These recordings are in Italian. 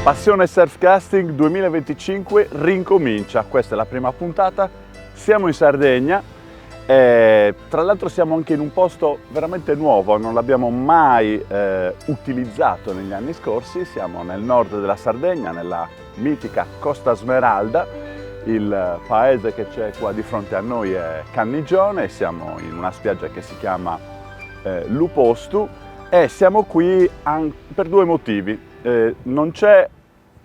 Passione Surfcasting 2025 rincomincia, questa è la prima puntata, siamo in Sardegna e tra l'altro siamo anche in un posto veramente nuovo, non l'abbiamo mai utilizzato negli anni scorsi, siamo nel nord della Sardegna, nella mitica Costa Smeralda, il paese che c'è qua di fronte a noi è Cannigione, siamo in una spiaggia che si chiama Lupostu e siamo qui per due motivi. Non c'è,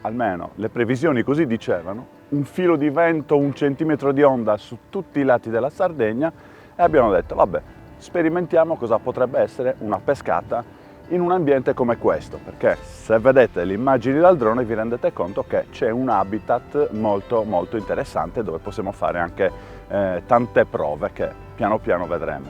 almeno le previsioni così dicevano, un filo di vento, un centimetro di onda su tutti i lati della Sardegna e abbiamo detto vabbè, sperimentiamo cosa potrebbe essere una pescata in un ambiente come questo, perché se vedete le immagini dal drone vi rendete conto che c'è un habitat molto molto interessante dove possiamo fare anche tante prove che piano piano vedremo.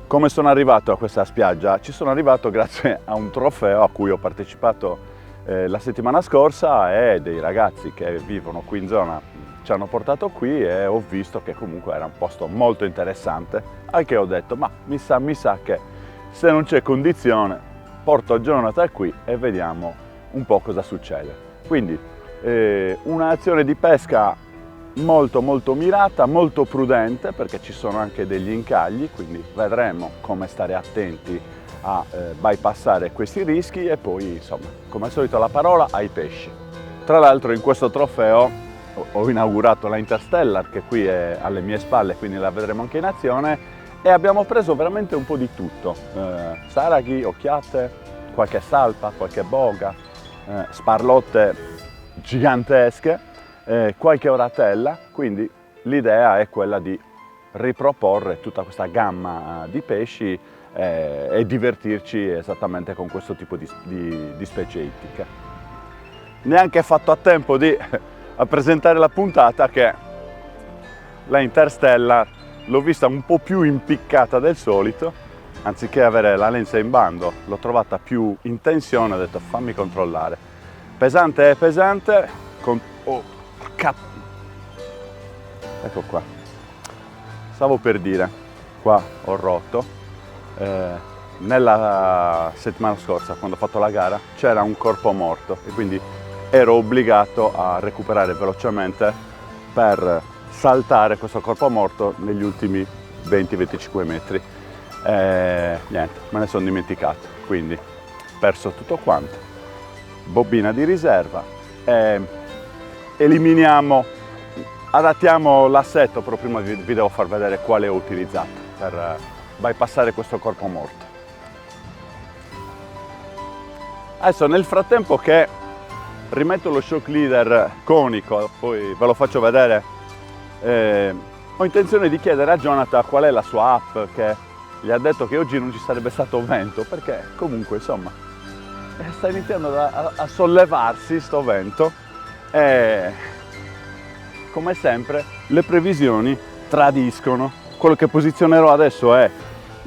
Come sono arrivato a questa spiaggia? Ci sono arrivato grazie a un trofeo a cui ho partecipato la settimana scorsa e dei ragazzi che vivono qui in zona ci hanno portato qui e ho visto che comunque era un posto molto interessante, anche ho detto ma mi sa che se non c'è condizione porto Jonathan qui e vediamo un po' cosa succede. Quindi un'azione di pesca molto molto mirata, molto prudente perché ci sono anche degli incagli, quindi vedremo come stare attenti a bypassare questi rischi e poi insomma come al solito la parola ai pesci. Tra l'altro in questo trofeo ho inaugurato la Interstellar che qui è alle mie spalle, quindi la vedremo anche in azione e abbiamo preso veramente un po' di tutto, saraghi, occhiate, qualche salpa, qualche boga, sparlotte gigantesche, qualche oratella, quindi l'idea è quella di riproporre tutta questa gamma di pesci e divertirci esattamente con questo tipo di specie ittiche. Neanche fatto a tempo a presentare la puntata che la Interstellar l'ho vista un po' più impiccata del solito, anziché avere la lenza in bando l'ho trovata più in tensione, ho detto fammi controllare. Pesante è pesante, ecco qua, stavo per dire, qua ho rotto. Nella settimana scorsa quando ho fatto la gara c'era un corpo morto e quindi ero obbligato a recuperare velocemente per saltare questo corpo morto negli ultimi 20-25 metri niente, me ne sono dimenticato, quindi ho perso tutto quanto, bobina di riserva adattiamo l'assetto, però prima vi devo far vedere quale ho utilizzato per bypassare questo corpo morto. Adesso nel frattempo che rimetto lo shock leader conico, poi ve lo faccio vedere, ho intenzione di chiedere a Jonathan qual è la sua app, che gli ha detto che oggi non ci sarebbe stato vento, perché comunque insomma sta iniziando a sollevarsi sto vento e come sempre le previsioni tradiscono. Quello che posizionerò adesso è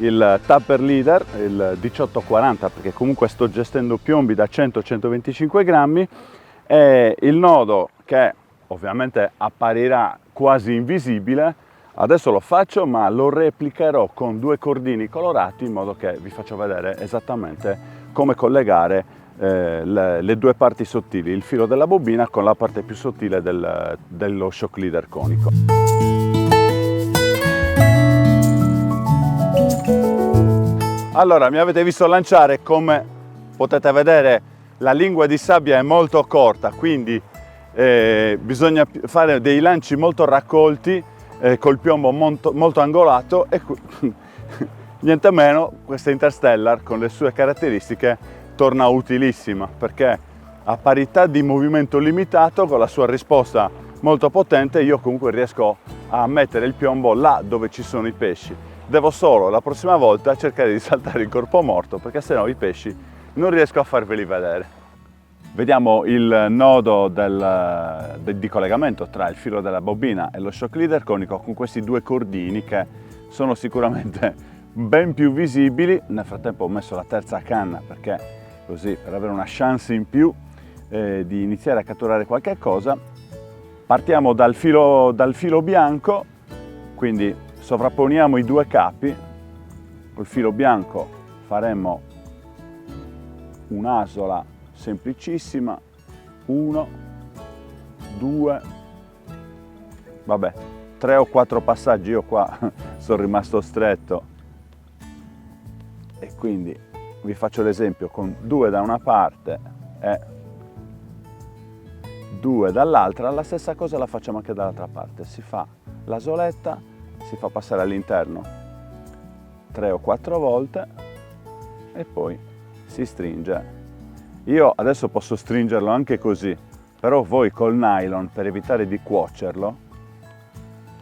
il Tapper Leader, il 1840, perché comunque sto gestendo piombi da 100-125 grammi e il nodo che ovviamente apparirà quasi invisibile, adesso lo faccio ma lo replicherò con due cordini colorati in modo che vi faccio vedere esattamente come collegare le due parti sottili, il filo della bobina con la parte più sottile dello shock leader conico. Allora, mi avete visto lanciare, come potete vedere la lingua di sabbia è molto corta, quindi bisogna fare dei lanci molto raccolti col piombo molto angolato e niente meno questa Interstellar con le sue caratteristiche torna utilissima perché a parità di movimento limitato con la sua risposta molto potente io comunque riesco a mettere il piombo là dove ci sono i pesci. Devo solo la prossima volta cercare di saltare il corpo morto perché sennò i pesci non riesco a farveli vedere. Vediamo il nodo di collegamento tra il filo della bobina e lo shock leader conico con questi due cordini che sono sicuramente ben più visibili. Nel frattempo ho messo la terza canna perché così per avere una chance in più di iniziare a catturare qualche cosa. Partiamo dal filo bianco, quindi sovrapponiamo i due capi, col filo bianco faremo un'asola semplicissima 1, 2, vabbè, 3 o 4 passaggi. Io qua sono rimasto stretto e quindi vi faccio l'esempio con 2 da una parte e 2 dall'altra. La stessa cosa la facciamo anche dall'altra parte. Si fa la soletta, si fa passare all'interno 3 o 4 volte e poi si stringe. Io adesso posso stringerlo anche così, però voi col nylon, per evitare di cuocerlo,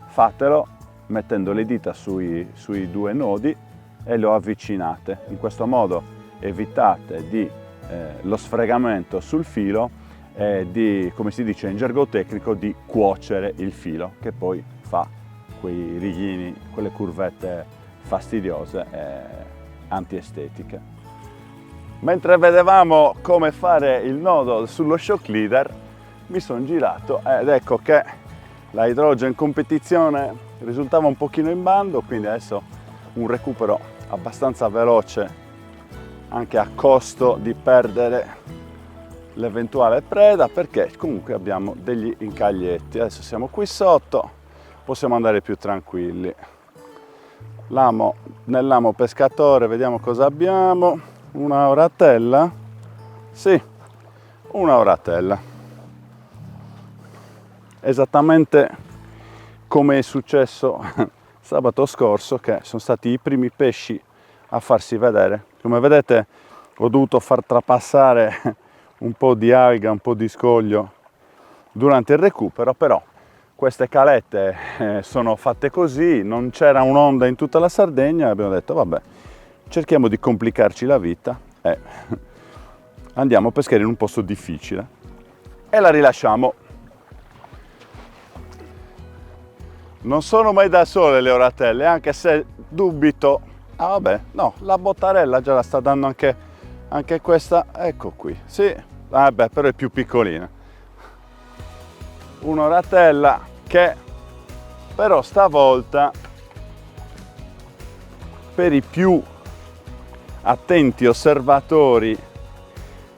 fatelo mettendo le dita sui 2 nodi e lo avvicinate. In questo modo evitate lo sfregamento sul filo e di, come si dice in gergo tecnico, di cuocere il filo, che poi fa quei righini, quelle curvette fastidiose e antiestetiche. Mentre vedevamo come fare il nodo sullo shock leader, mi sono girato ed ecco che la Hydrogen competizione risultava un pochino in bando, quindi adesso un recupero abbastanza veloce, anche a costo di perdere l'eventuale preda, perché comunque abbiamo degli incaglietti. Adesso siamo qui sotto, possiamo andare più tranquilli. Nell'amo pescatore vediamo cosa abbiamo. Una oratella? Sì, una oratella. Esattamente come è successo sabato scorso, che sono stati i primi pesci a farsi vedere. Come vedete ho dovuto far trapassare un po' di alga, un po' di scoglio durante il recupero, però queste calette sono fatte così, non c'era un'onda in tutta la Sardegna e abbiamo detto vabbè, cerchiamo di complicarci la vita e andiamo a pescare in un posto difficile e la rilasciamo. Non sono mai da sole le oratelle, anche se dubito. Ah vabbè, no, la bottarella già la sta dando anche questa, ecco qui. Sì, vabbè, però è più piccolina. Un'oratella che però stavolta, per i più attenti osservatori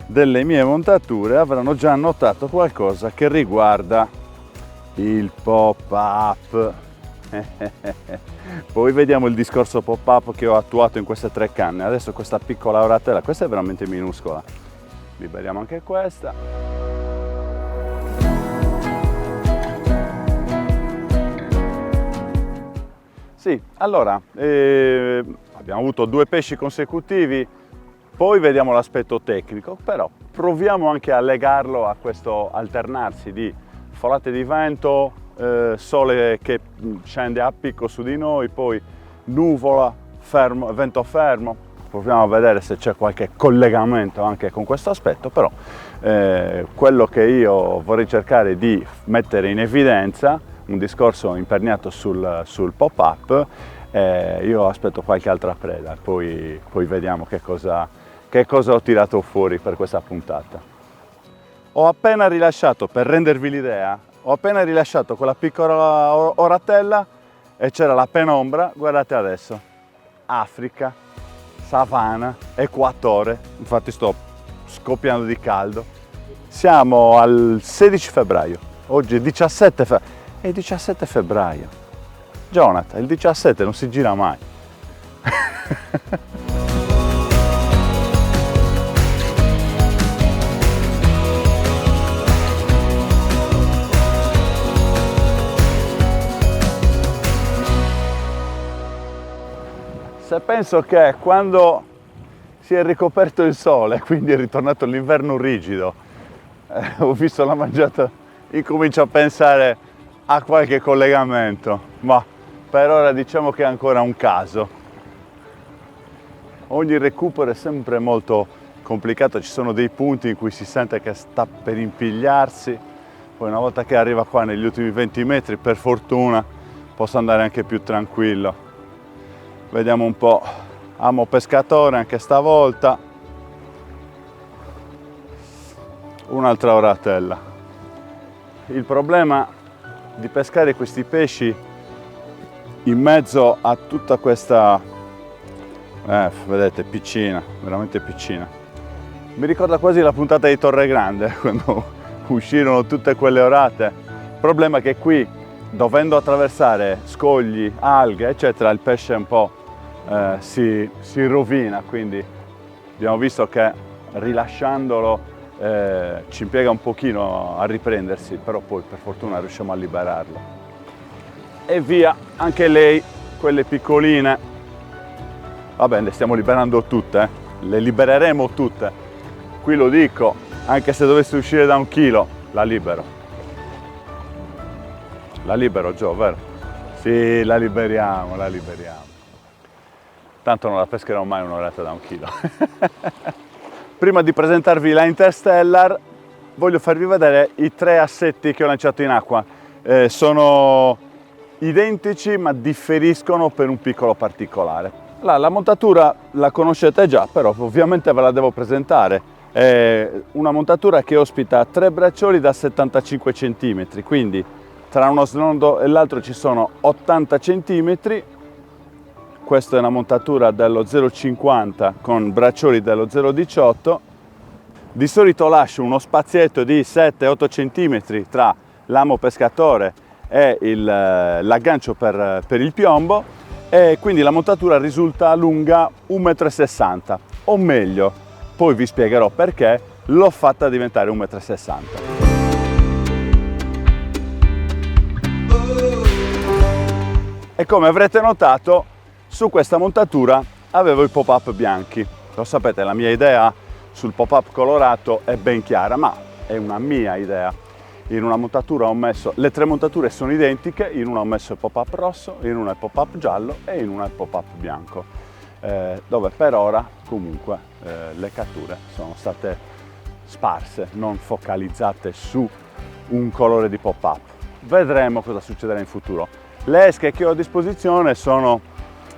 delle mie montature, avranno già notato qualcosa che riguarda il pop-up. Poi vediamo il discorso pop-up che ho attuato in queste 3 canne. Adesso questa piccola oratella, questa è veramente minuscola. Liberiamo anche questa. Sì, allora, abbiamo avuto 2 pesci consecutivi, poi vediamo l'aspetto tecnico, però proviamo anche a legarlo a questo alternarsi di folate di vento, sole che scende a picco su di noi, poi nuvola, vento fermo. Proviamo a vedere se c'è qualche collegamento anche con questo aspetto, però quello che io vorrei cercare di mettere in evidenza, un discorso imperniato sul pop-up, io aspetto qualche altra preda, poi vediamo che cosa ho tirato fuori per questa puntata. Ho appena rilasciato, per rendervi l'idea, ho appena rilasciato quella piccola oratella e c'era la penombra, guardate adesso, Africa, savana, equatore, infatti sto scoppiando di caldo. Siamo al 16 febbraio, oggi è 17 febbraio, è 17 febbraio. Jonathan, il 17 non si gira mai. Se penso che quando si è ricoperto il sole, quindi è ritornato l'inverno rigido, ho visto la mangiata, incomincio a pensare a qualche collegamento, ma per ora diciamo che è ancora un caso. Ogni recupero è sempre molto complicato, ci sono dei punti in cui si sente che sta per impigliarsi, poi una volta che arriva qua negli ultimi 20 metri, per fortuna, posso andare anche più tranquillo. Vediamo un po', amo pescatore anche stavolta, un'altra oratella. Il problema di pescare questi pesci in mezzo a tutta questa, vedete, piccina, veramente piccina. Mi ricorda quasi la puntata di Torre Grande, uscirono tutte quelle orate. Il problema è che qui, dovendo attraversare scogli, alghe, eccetera, il pesce un po' si rovina, quindi abbiamo visto che rilasciandolo ci impiega un pochino a riprendersi, però poi per fortuna riusciamo a liberarlo. E via, anche lei, quelle piccoline, vabbè, le stiamo liberando tutte, le libereremo tutte. Qui lo dico, anche se dovesse uscire da 1 chilo, la libero. La libero, Gio, vero? Sì, la liberiamo, la liberiamo. Tanto non la pescherò mai un'oretta da 1 chilo. Prima di presentarvi la Interstellar, voglio farvi vedere i 3 assetti che ho lanciato in acqua. Sono identici ma differiscono per un piccolo particolare. La montatura la conoscete già, però ovviamente ve la devo presentare. È una montatura che ospita 3 braccioli da 75 cm, quindi tra uno snodo e l'altro ci sono 80 cm. Questa è una montatura dello 0,50 con braccioli dello 0,18. Di solito lascio uno spazietto di 7-8 cm tra l'amo pescatore e l'aggancio per il piombo, e quindi la montatura risulta lunga 1,60 m, o meglio, poi vi spiegherò perché l'ho fatta diventare 1,60 m. E come avrete notato, su questa montatura avevo i pop-up bianchi. Lo sapete, la mia idea sul pop-up colorato è ben chiara, ma è una mia idea. In una montatura ho messo, le 3 montature sono identiche, in una ho messo il pop-up rosso, in una il pop-up giallo e in una il pop-up bianco, dove per ora comunque le catture sono state sparse, non focalizzate su un colore di pop-up. Vedremo cosa succederà in futuro. Le esche che ho a disposizione sono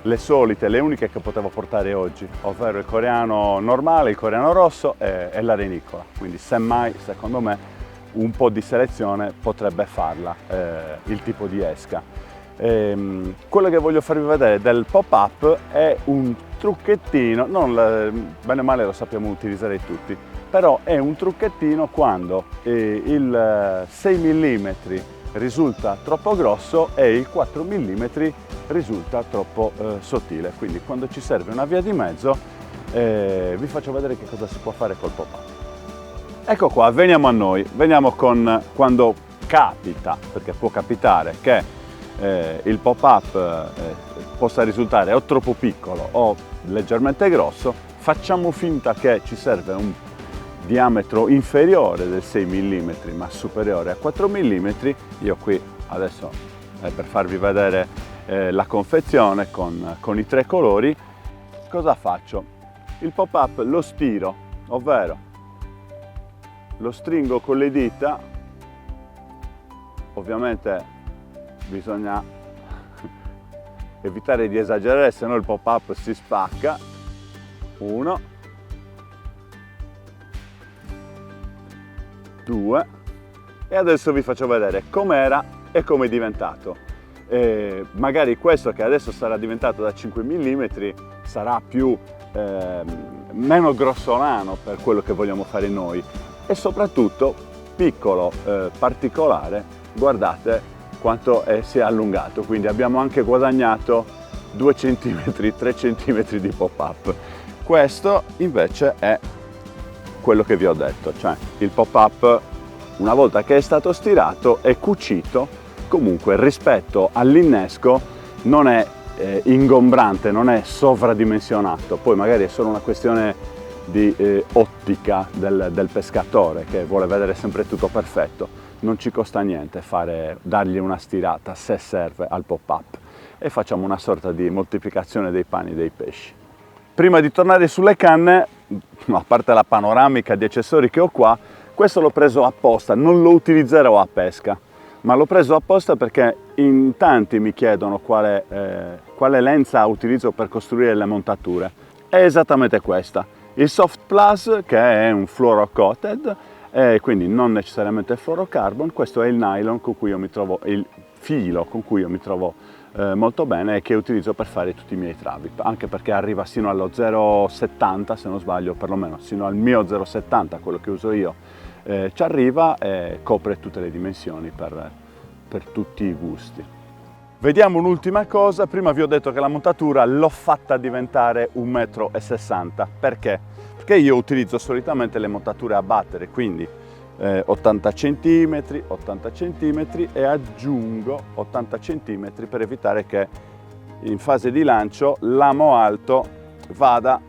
le solite, le uniche che potevo portare oggi, ovvero il coreano normale, il coreano rosso e la renicola. Quindi semmai, secondo me, un po' di selezione potrebbe farla il tipo di esca. Quello che voglio farvi vedere del pop-up è un trucchettino, bene o male lo sappiamo utilizzare tutti, però è un trucchettino quando il 6 mm risulta troppo grosso e il 4 mm risulta troppo sottile. Quindi quando ci serve una via di mezzo vi faccio vedere che cosa si può fare col pop-up. Ecco qua, veniamo a noi, veniamo con quando capita, perché può capitare che il pop-up possa risultare o troppo piccolo o leggermente grosso, facciamo finta che ci serve un diametro inferiore del 6 mm ma superiore a 4 mm. Io qui adesso per farvi vedere la confezione con i 3 colori, cosa faccio? Il pop-up lo stiro, ovvero lo stringo con le dita. Ovviamente bisogna evitare di esagerare, se no il pop-up si spacca. 1, 2, e adesso vi faccio vedere com'era e come è diventato. Magari questo che adesso sarà diventato da 5 mm sarà meno grossolano per quello che vogliamo fare noi, e soprattutto piccolo, particolare. Guardate quanto si è allungato, quindi abbiamo anche guadagnato 2 cm, 3 cm di pop-up. Questo invece è quello che vi ho detto, cioè il pop-up, una volta che è stato stirato e cucito, comunque rispetto all'innesco non è ingombrante, non è sovradimensionato. Poi magari è solo una questione di ottica del pescatore, che vuole vedere sempre tutto perfetto. Non ci costa niente dargli una stirata, se serve, al pop-up, e facciamo una sorta di moltiplicazione dei pani dei pesci. Prima di tornare sulle canne, a parte la panoramica di accessori che ho qua, questo l'ho preso apposta, non lo utilizzerò a pesca, ma l'ho preso apposta perché in tanti mi chiedono quale lenza utilizzo per costruire le montature. È esattamente questa, il Soft Plus, che è un fluorocoated, quindi non necessariamente fluorocarbon. Questo è il nylon con cui io mi trovo, il filo con cui io mi trovo molto bene e che utilizzo per fare tutti i miei travi, anche perché arriva sino allo 0,70, se non sbaglio, perlomeno sino al mio 0,70, quello che uso io, ci arriva e copre tutte le dimensioni per tutti i gusti. Vediamo un'ultima cosa. Prima vi ho detto che la montatura l'ho fatta diventare 1,60 m. Perché? Perché io utilizzo solitamente le montature a battere, quindi 80 cm, 80 cm e aggiungo 80 cm per evitare che in fase di lancio l'amo alto vada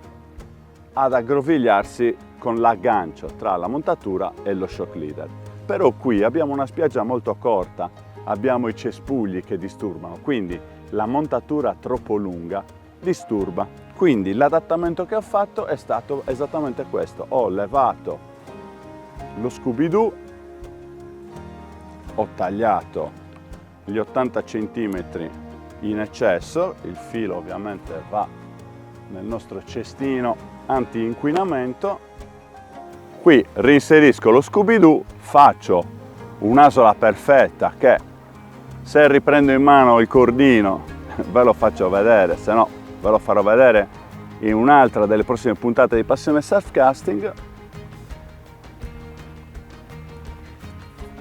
ad aggrovigliarsi con l'aggancio tra la montatura e lo shock leader. Però qui abbiamo una spiaggia molto corta, abbiamo i cespugli che disturbano, quindi la montatura troppo lunga disturba. Quindi l'adattamento che ho fatto è stato esattamente questo: ho levato lo Scooby-Doo, ho tagliato gli 80 cm in eccesso, il filo ovviamente va nel nostro cestino anti-inquinamento. Qui reinserisco lo Scooby-Doo, faccio un'asola perfetta che, se riprendo in mano il cordino, ve lo faccio vedere, se no ve lo farò vedere in un'altra delle prossime puntate di Passione Surfcasting.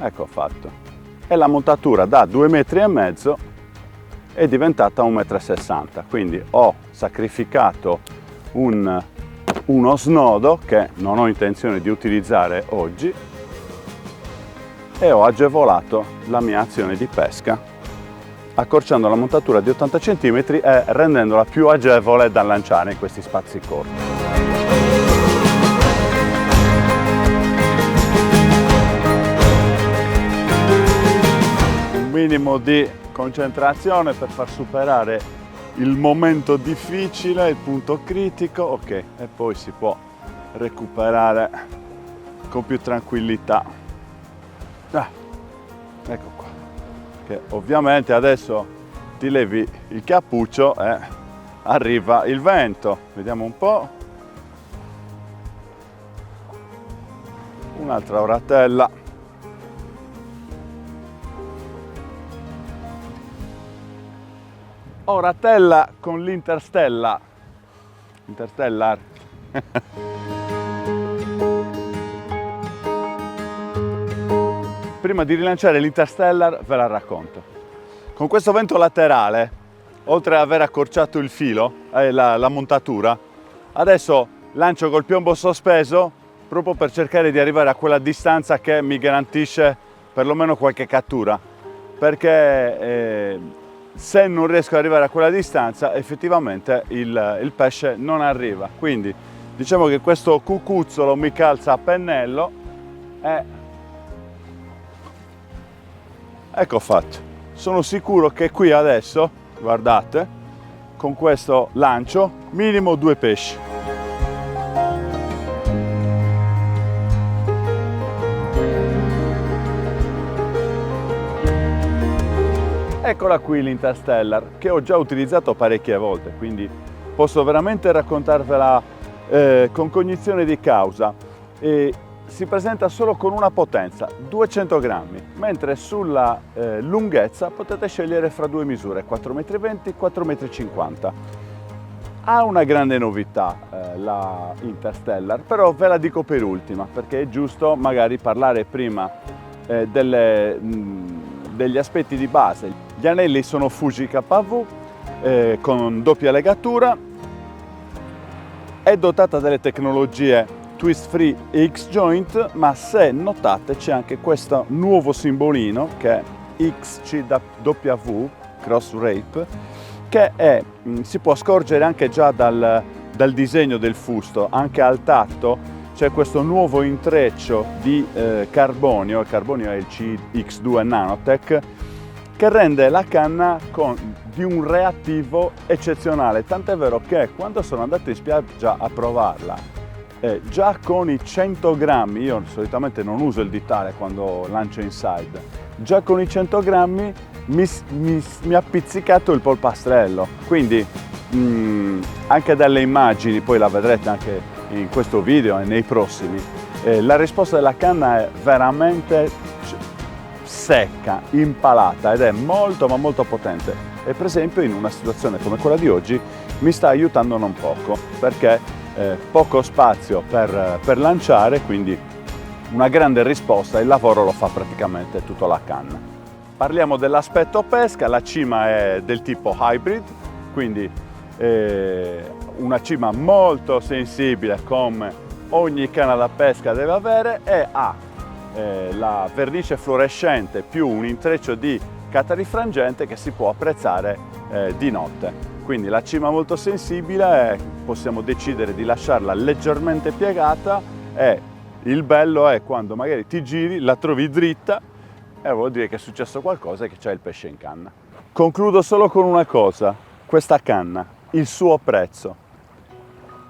Ecco fatto. E la montatura da 2,5 m è diventata 1,60 m, quindi ho sacrificato uno snodo che non ho intenzione di utilizzare oggi e ho agevolato la mia azione di pesca, accorciando la montatura di 80 cm e rendendola più agevole da lanciare in questi spazi corti. Un minimo di concentrazione per far superare il momento difficile, il punto critico, ok, e poi si può recuperare con più tranquillità. Ecco qua, che ovviamente adesso ti levi il cappuccio e arriva il vento. Vediamo un po'. Un'altra oratella. Oratella con l'Interstellar. Prima di rilanciare l'Interstellar ve la racconto. Con questo vento laterale, oltre ad aver accorciato il filo, la montatura, adesso lancio col piombo sospeso proprio per cercare di arrivare a quella distanza che mi garantisce perlomeno qualche cattura, perché se non riesco ad arrivare a quella distanza effettivamente il pesce non arriva. Quindi diciamo che questo cucuzzolo mi calza a pennello e ecco fatto. Sono sicuro che qui adesso, guardate, con questo lancio minimo 2 pesci. Eccola qui l'Interstellar, che ho già utilizzato parecchie volte, quindi posso veramente raccontarvela con cognizione di causa. Si presenta solo con una potenza, 200 grammi, mentre sulla lunghezza potete scegliere fra due misure, 4,20 m e 4,50 m. Ha una grande novità la Interstellar, però ve la dico per ultima, perché è giusto magari parlare prima degli aspetti di base. Gli anelli sono Fuji KV con doppia legatura, è dotata delle tecnologie Twist Free X-Joint, ma se notate c'è anche questo nuovo simbolino che è XCW, Cross Rape, che si può scorgere anche già dal disegno del fusto, anche al tatto. C'è questo nuovo intreccio di carbonio, il carbonio è il CX2 Nanotech, che rende la canna di un reattivo eccezionale, tant'è vero che quando sono andato in spiaggia a provarla, già con i 100 grammi, io solitamente non uso il ditale quando lancio inside, già con i 100 grammi mi ha pizzicato il polpastrello, quindi anche dalle immagini, poi la vedrete anche in questo video e nei prossimi, la risposta della canna è veramente secca, impalata ed è molto ma molto potente, e per esempio in una situazione come quella di oggi mi sta aiutando non poco, perché poco spazio per lanciare, quindi una grande risposta, il lavoro lo fa praticamente tutta la canna. Parliamo dell'aspetto pesca, la cima è del tipo hybrid, quindi una cima molto sensibile come ogni canna da pesca deve avere, e ha la vernice fluorescente più un intreccio di catarifrangente che si può apprezzare di notte. Quindi la cima molto sensibile, possiamo decidere di lasciarla leggermente piegata, e il bello è quando magari ti giri, la trovi dritta e vuol dire che è successo qualcosa e che c'è il pesce in canna. Concludo solo con una cosa: questa canna, il suo prezzo,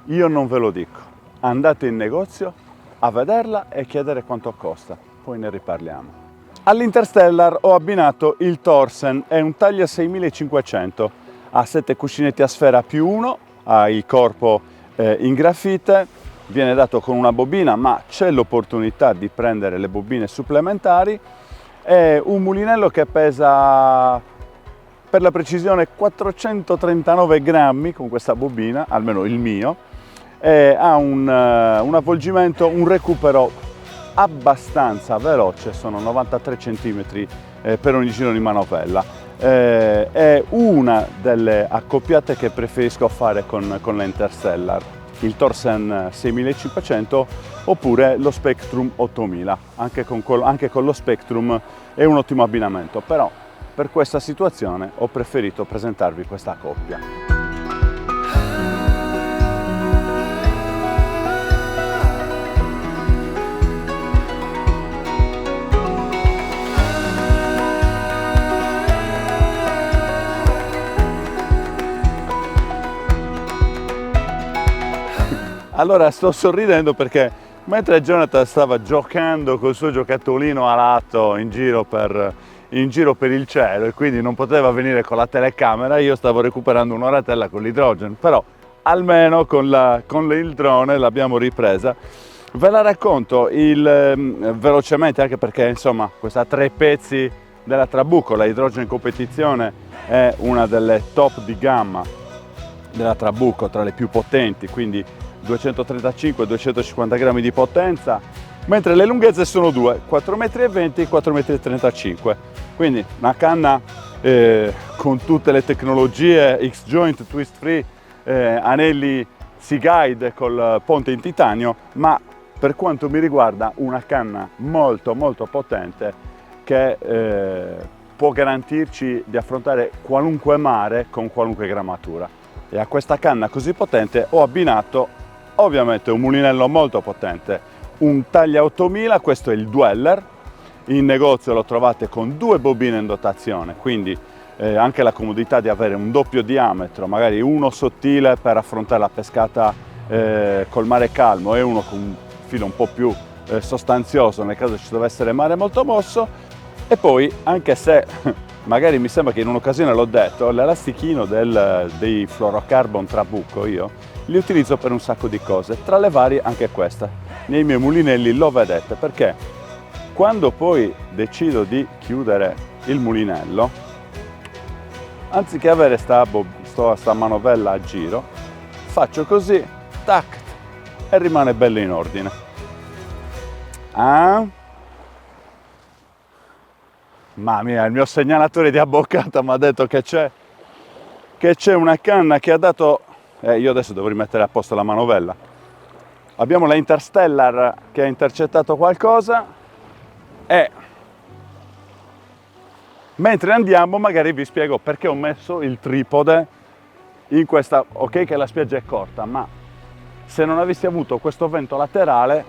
io non ve lo dico. Andate in negozio a vederla e chiedere quanto costa, poi ne riparliamo. All'Interstellar ho abbinato il Thorsen, è un taglia 6500, ha 7 cuscinetti a sfera più 1, ha il corpo in grafite, viene dato con una bobina, ma c'è l'opportunità di prendere le bobine supplementari. È un mulinello che pesa, per la precisione, 439 grammi con questa bobina, almeno il mio, e ha un avvolgimento, un recupero abbastanza veloce, sono 93 cm per ogni giro di manovella. È una delle accoppiate che preferisco fare con l'Interstellar, il Thorsen 6500 oppure lo Spectrum 8000, anche con lo Spectrum è un ottimo abbinamento, però per questa situazione ho preferito presentarvi questa coppia. Allora sto sorridendo perché mentre Jonathan stava giocando col suo giocattolino a lato in giro per il cielo e quindi non poteva venire con la telecamera, io stavo recuperando un'oratella con l'idrogeno, però almeno con il drone l'abbiamo ripresa. Ve la racconto velocemente, anche perché insomma questa 3 pezzi della Trabucco, la idrogeno in competizione, è una delle top di gamma della Trabucco, tra le più potenti, quindi 235-250 grammi di potenza, mentre le lunghezze sono due, 4,20 m e 4,35 m, quindi una canna con tutte le tecnologie X-Joint, twist free, anelli Sea Guide col ponte in titanio, ma per quanto mi riguarda una canna molto molto potente che può garantirci di affrontare qualunque mare con qualunque grammatura. E a questa canna così potente ho abbinato ovviamente un mulinello molto potente, un taglia 8000, questo è il Dweller. In negozio lo trovate con 2 bobine in dotazione, quindi anche la comodità di avere un doppio diametro, magari uno sottile per affrontare la pescata col mare calmo e uno con un filo un po' più sostanzioso nel caso ci dovesse essere mare molto mosso. E poi, anche se magari mi sembra che in un'occasione l'ho detto, l'elastichino dei fluorocarbon Trabucco io li utilizzo per un sacco di cose, tra le varie anche questa. Nei miei mulinelli lo vedete, perché quando poi decido di chiudere il mulinello, anziché avere sta manovella a giro, faccio così, tac, e rimane bello in ordine. Mamma mia, il mio segnalatore di avvocato mi ha detto che c'è una canna che ha dato. Io adesso devo rimettere a posto la manovella. Abbiamo la Interstellar che ha intercettato qualcosa e mentre andiamo magari vi spiego perché ho messo il tripode in questa. Ok che la spiaggia è corta, ma se non avessi avuto questo vento laterale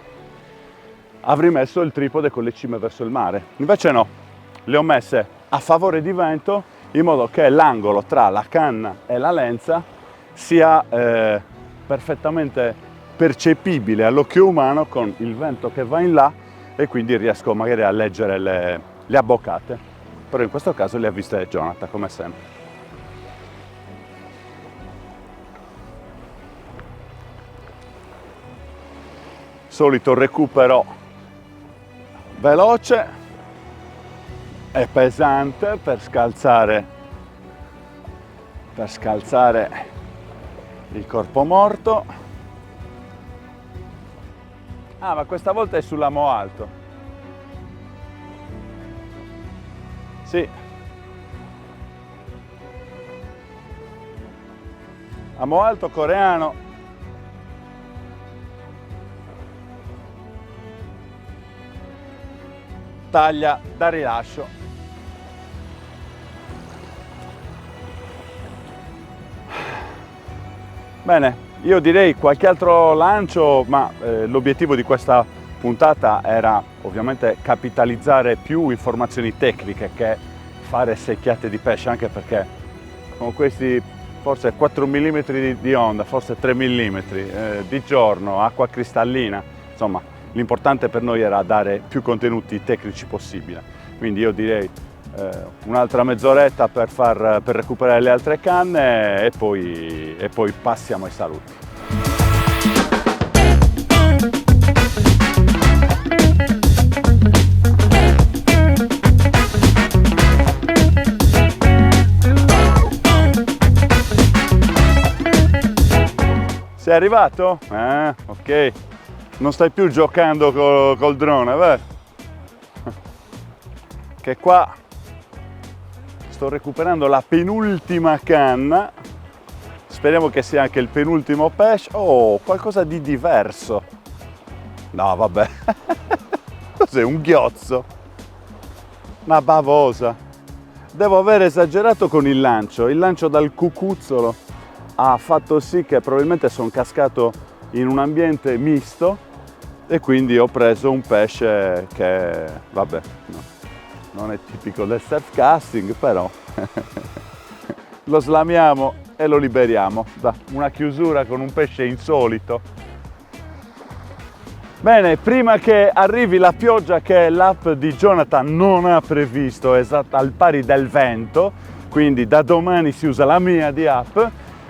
avrei messo il tripode con le cime verso il mare. Invece no, le ho messe a favore di vento in modo che l'angolo tra la canna e la lenza sia perfettamente percepibile all'occhio umano con il vento che va in là, e quindi riesco magari a leggere le abboccate, però in questo caso le ha viste Jonathan come sempre. Solito recupero veloce e pesante per scalzare il corpo morto. Ah, ma questa volta è sull'Amo Alto. Sì. Amo Alto coreano. Taglia da rilascio. Bene, io direi qualche altro lancio, ma l'obiettivo di questa puntata era ovviamente capitalizzare più informazioni tecniche che fare secchiate di pesce, anche perché con questi forse 4 mm di onda, forse 3 mm di giorno, acqua cristallina, insomma l'importante per noi era dare più contenuti tecnici possibile. Quindi io direi un'altra mezz'oretta per recuperare le altre canne e poi passiamo ai saluti. Sei arrivato? Ok. Non stai più giocando col drone, vero? Che qua sto recuperando la penultima canna. Speriamo che sia anche il penultimo pesce. Oh, qualcosa di diverso. No, vabbè. Cos'è? Un ghiozzo? Una bavosa. Devo aver esagerato con il lancio. Il lancio dal cucuzzolo ha fatto sì che probabilmente sono cascato in un ambiente misto e quindi ho preso un pesce che, vabbè, no, non è tipico del surf casting, però lo slamiamo e lo liberiamo. Da una chiusura con un pesce insolito. Bene, prima che arrivi la pioggia che l'app di Jonathan non ha previsto, esatto, al pari del vento, quindi da domani si usa la mia di app,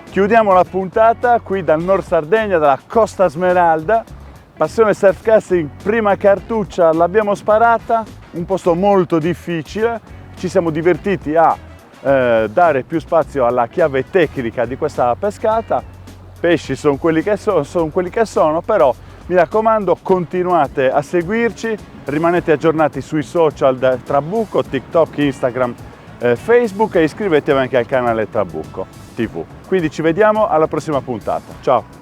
chiudiamo la puntata qui dal Nord Sardegna, dalla Costa Smeralda. Passione surf casting, prima cartuccia l'abbiamo sparata, un posto molto difficile, ci siamo divertiti a dare più spazio alla chiave tecnica di questa pescata. Pesci sono quelli che sono, però mi raccomando, continuate a seguirci, rimanete aggiornati sui social del Trabucco, TikTok, Instagram, Facebook, e iscrivetevi anche al canale Trabucco TV. Quindi ci vediamo alla prossima puntata. Ciao!